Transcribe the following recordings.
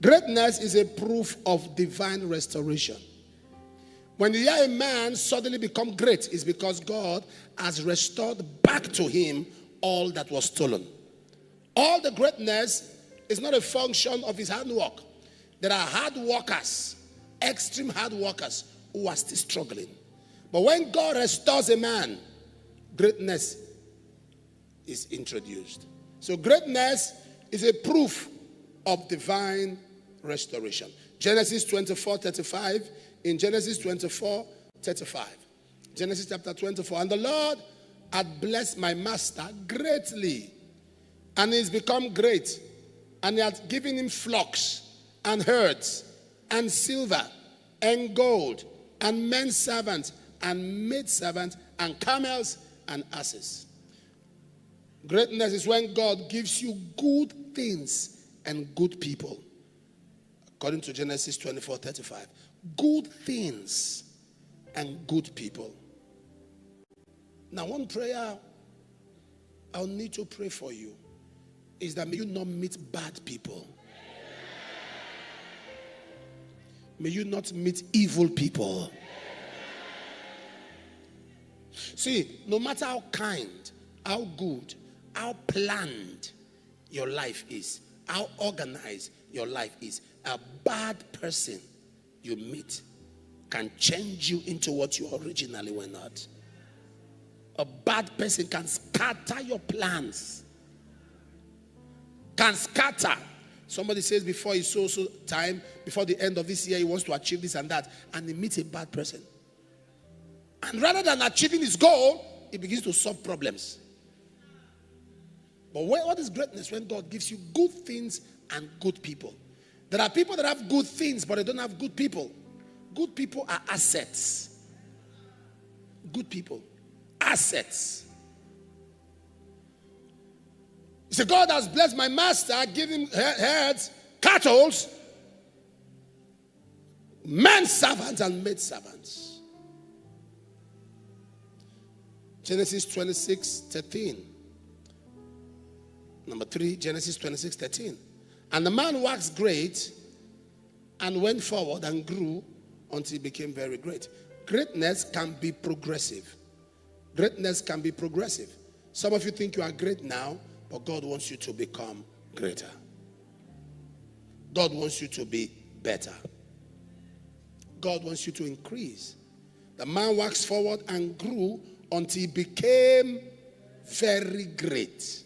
Greatness is a proof of divine restoration. When you hear a man suddenly become great, it's because God has restored back to him all that was stolen. All the greatness is not a function of his hard work. There are hard workers, extreme hard workers, who are still struggling. But when God restores a man, greatness is introduced. So greatness is a proof of divine restoration. Genesis 24:35. In Genesis 24:35. Genesis chapter 24. And the Lord had blessed my master greatly, and he's become great, and he had given him flocks and herds and silver and gold and men servants and maid servants and camels and asses. Greatness is when God gives you good things and good people. According to Genesis 24:35. Good things and good people. Now, one prayer I'll need to pray for you is that may you not meet bad people. May you not meet evil people. See, no matter how kind, how good, how planned your life is, how organized your life is, a bad person you meet can change you into what you originally were not. A bad person can scatter your plans. Can scatter. Somebody says before it's so time, before the end of this year, he wants to achieve this and that, and he meets a bad person. And rather than achieving his goal, he begins to solve problems. But what is greatness? When God gives you good things and good people. There are people that have good things, but they don't have good people. Good people are assets. Good people. Assets. He said, God has blessed my master, giving herds, cattle, men servants and maid servants. Genesis 26:13. Number 3, Genesis 26:13. And the man waxed great and went forward and grew until he became very great. Greatness can be progressive. Greatness can be progressive. Some of you think you are great now, but God wants you to become greater. God wants you to be better. God wants you to increase. The man waxed forward and grew until he became very great.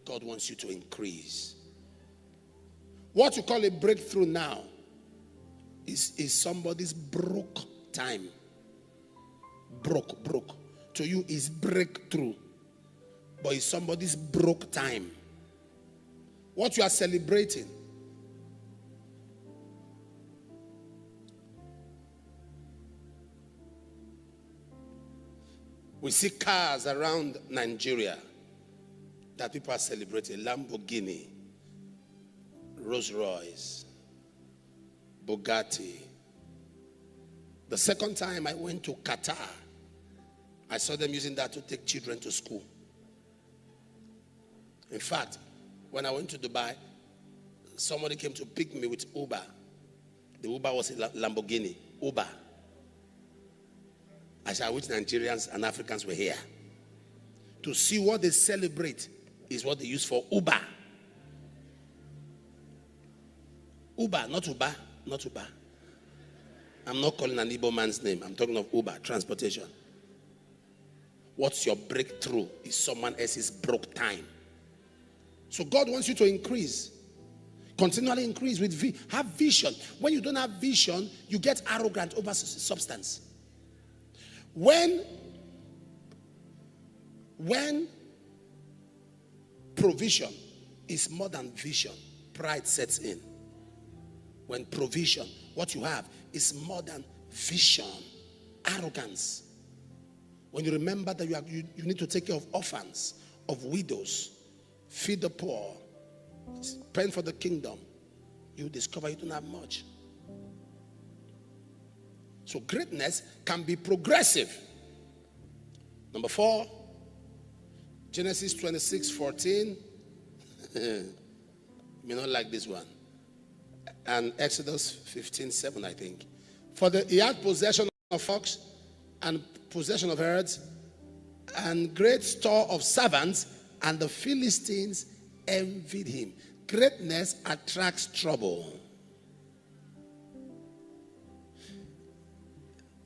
God wants you to increase. What you call a breakthrough now is somebody's broke time. Broke. To you is breakthrough. But it's somebody's broke time. What you are celebrating. We see cars around Nigeria that people are celebrating. Lamborghini, Rolls Royce, Bugatti. The second time I went to Qatar, I saw them using that to take children to school. In fact, when I went to Dubai, somebody came to pick me with Uber. The Uber was a Lamborghini. Uber. I said, I wish Nigerians and Africans were here. To see what they celebrate is what they use for Uber. Uber, not Uber, not Uber. I'm not calling an Igbo man's name. I'm talking of Uber, transportation. What's your breakthrough is someone else's broke time. So God wants you to increase. Continually increase with have vision. When you don't have vision, you get arrogant over substance. When provision is more than vision, pride sets in. When provision, what you have, is more than vision, arrogance. When you remember that you need to take care of orphans, of widows, feed the poor, spend for the kingdom, you discover you don't have much. So greatness can be progressive. Number 4, Genesis 26:14. You may not like this one. And Exodus 15:7, I think. For he had possession of flocks and possession of herds and great store of servants, and the Philistines envied him. Greatness attracts trouble.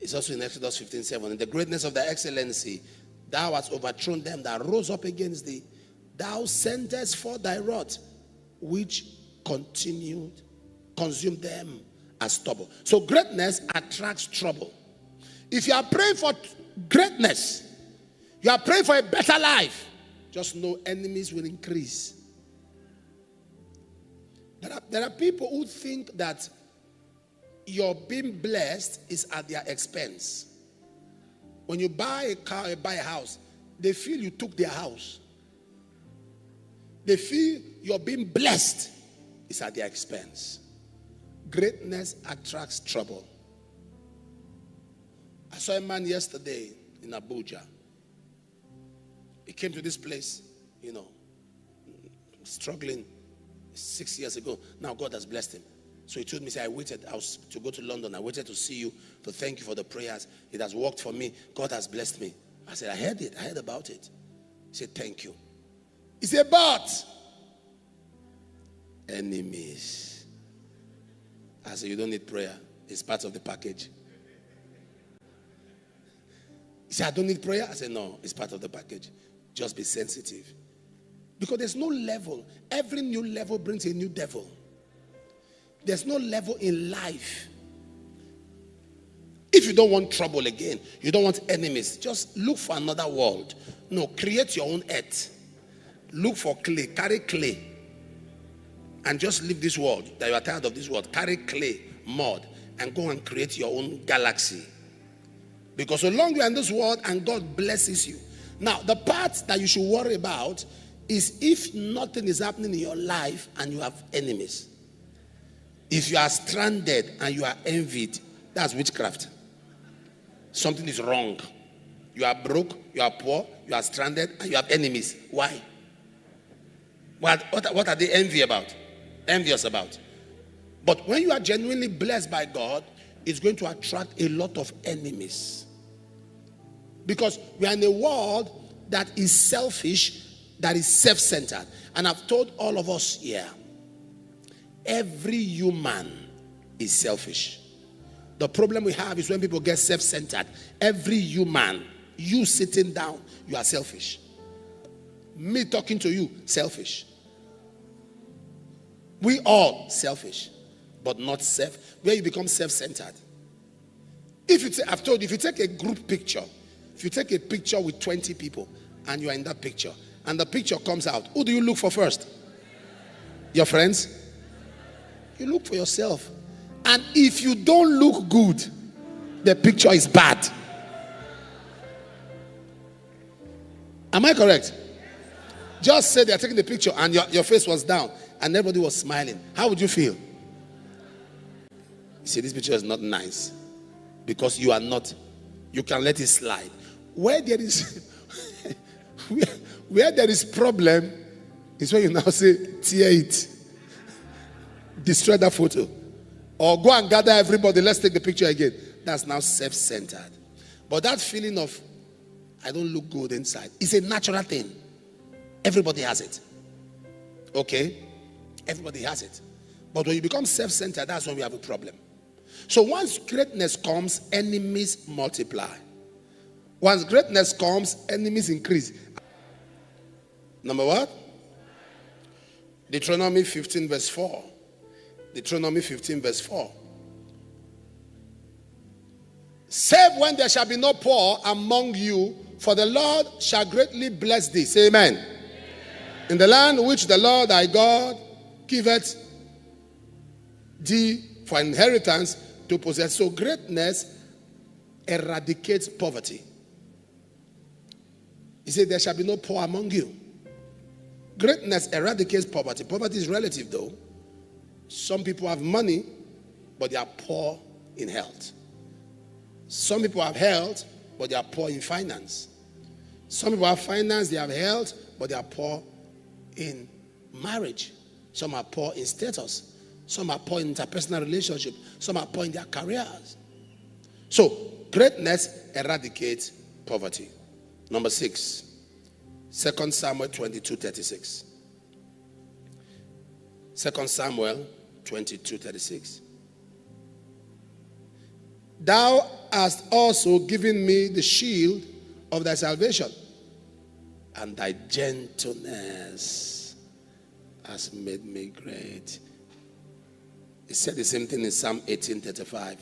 It's also in Exodus 15:7. In the greatness of thy excellency, thou hast overthrown them that rose up against thee. Thou sentest forth thy wrath, which consumed them as stubble. So greatness attracts trouble. If you are praying for greatness, you are praying for a better life, just know enemies will increase. There are people who think that your being blessed is at their expense. When you buy a car, you buy a house, they feel you took their house. They feel your being blessed is at their expense. Greatness attracts trouble. I saw a man yesterday in Abuja. He came to this place, struggling 6 years ago. Now God has blessed him. So he told me, I was to go to London. I waited to see you, to thank you for the prayers. It has worked for me. God has blessed me. I said, I heard about it. He said, thank you. He said, but enemies. I said, you don't need prayer. It's part of the package. He said, I don't need prayer. I said, no, it's part of the package. Just be sensitive. Because there's no level. Every new level brings a new devil. There's no level in life. If you don't want trouble again, you don't want enemies, just look for another world. No, create your own earth. Look for clay, carry clay. And just leave this world, that you are tired of this world. Carry clay, mud, and go and create your own galaxy. Because so long you are in this world and God blesses you. Now, the part that you should worry about is if nothing is happening in your life and you have enemies. If you are stranded and you are envied, that's witchcraft. Something is wrong. You are broke, you are poor, you are stranded, and you have enemies. Why? What are they envious about? But when you are genuinely blessed by God, it's going to attract a lot of enemies. Because we are in a world that is selfish, that is self-centered. And I've told all of us here, every human is selfish. The problem we have is when people get self-centered. Every human, you sitting down, you are selfish. Me talking to you, selfish. We all selfish, but not where you become self-centered. I've told you, if you take a group picture, if you take a picture with 20 people and you are in that picture, and the picture comes out, who do you look for first? Your friends? You look for yourself. And if you don't look good, the picture is bad. Am I correct? Just say they're taking the picture and your face was down and everybody was smiling. How would you feel? You see, this picture is not nice. Because you are not. You can let it slide. Where there is where there is problem is when you now say, tear it. Destroy that photo. Or go and gather everybody, let's take the picture again. That's now self-centered. But that feeling of, I don't look good inside, is a natural thing. Everybody has it. Okay? Everybody has it. But when you become self-centered, that's when we have a problem. So once greatness comes, enemies multiply. Once greatness comes, enemies increase. Number what? Deuteronomy 15 verse 4. Deuteronomy 15 verse 4. Save when there shall be no poor among you, for the Lord shall greatly bless thee. Say amen. Amen. In the land which the Lord thy God giveth thee for inheritance to possess. So greatness eradicates poverty. He said there shall be no poor among you. Greatness eradicates poverty. Poverty is relative though. Some people have money, but they are poor in health. Some people have health, but they are poor in finance. Some people have finance, they have health, but they are poor in marriage. Some are poor in status. Some are poor in interpersonal relationship. Some are poor in their careers. So, greatness eradicates poverty. Number 6, 2 Samuel 22:36. 2 Samuel 22:36. Thou hast also given me the shield of thy salvation, and thy gentleness has made me great. He said the same thing in Psalm 18:35.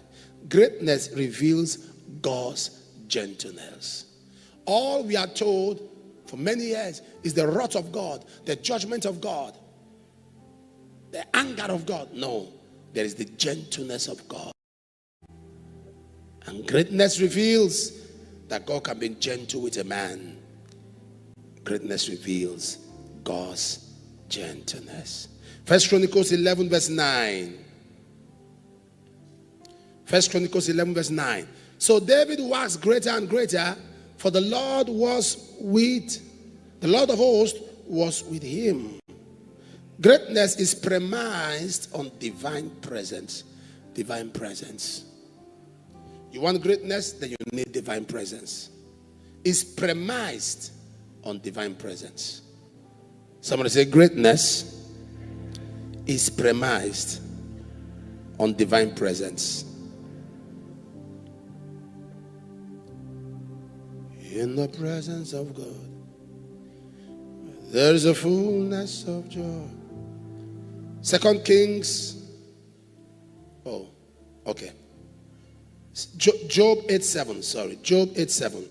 Greatness reveals God's gentleness. All we are told for many years is the wrath of God, the judgment of God, the anger of God. No, there is the gentleness of God. And greatness reveals that God can be gentle with a man. Greatness reveals God's gentleness. 1 Chronicles 11 verse 9. 1 Chronicles 11 verse 9. So David waxed greater and greater, for the Lord of hosts was with him. Greatness is premised on divine presence. Divine presence. You want greatness, then you need divine presence. It's premised on divine presence. Somebody say, greatness is premised on divine presence. In the presence of God, there is a fullness of joy. 2 Kings. Oh, okay. Job 8:7. Sorry, Job 8:7.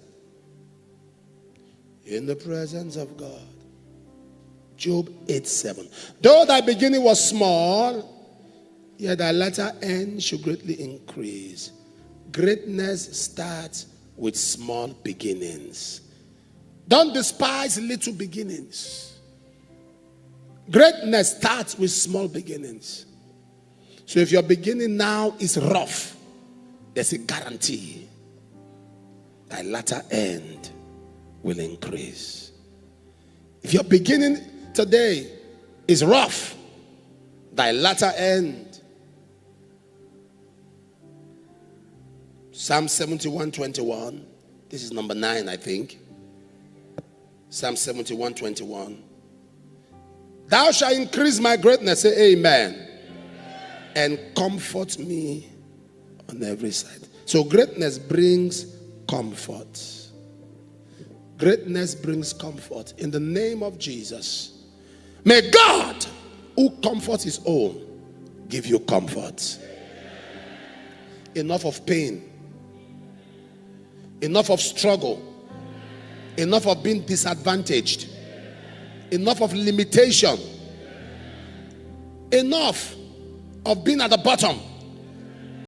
In the presence of God. Job 8:7. Though thy beginning was small, yet thy latter end should greatly increase. Greatness starts with small beginnings. Don't despise little beginnings. Greatness starts with small beginnings. So if your beginning now is rough, there's a guarantee thy latter end will increase. If your beginning today is rough, thy latter end. Psalm 71:21. This is number 9, I think. Psalm 71:21. Thou shalt increase my greatness. Say amen. And comfort me on every side. So greatness brings comfort. Greatness brings comfort. In the name of Jesus, may God, who comforts his own, give you comfort. Enough of pain. Enough of struggle. Enough of being disadvantaged. Enough of limitation. Enough of being at the bottom.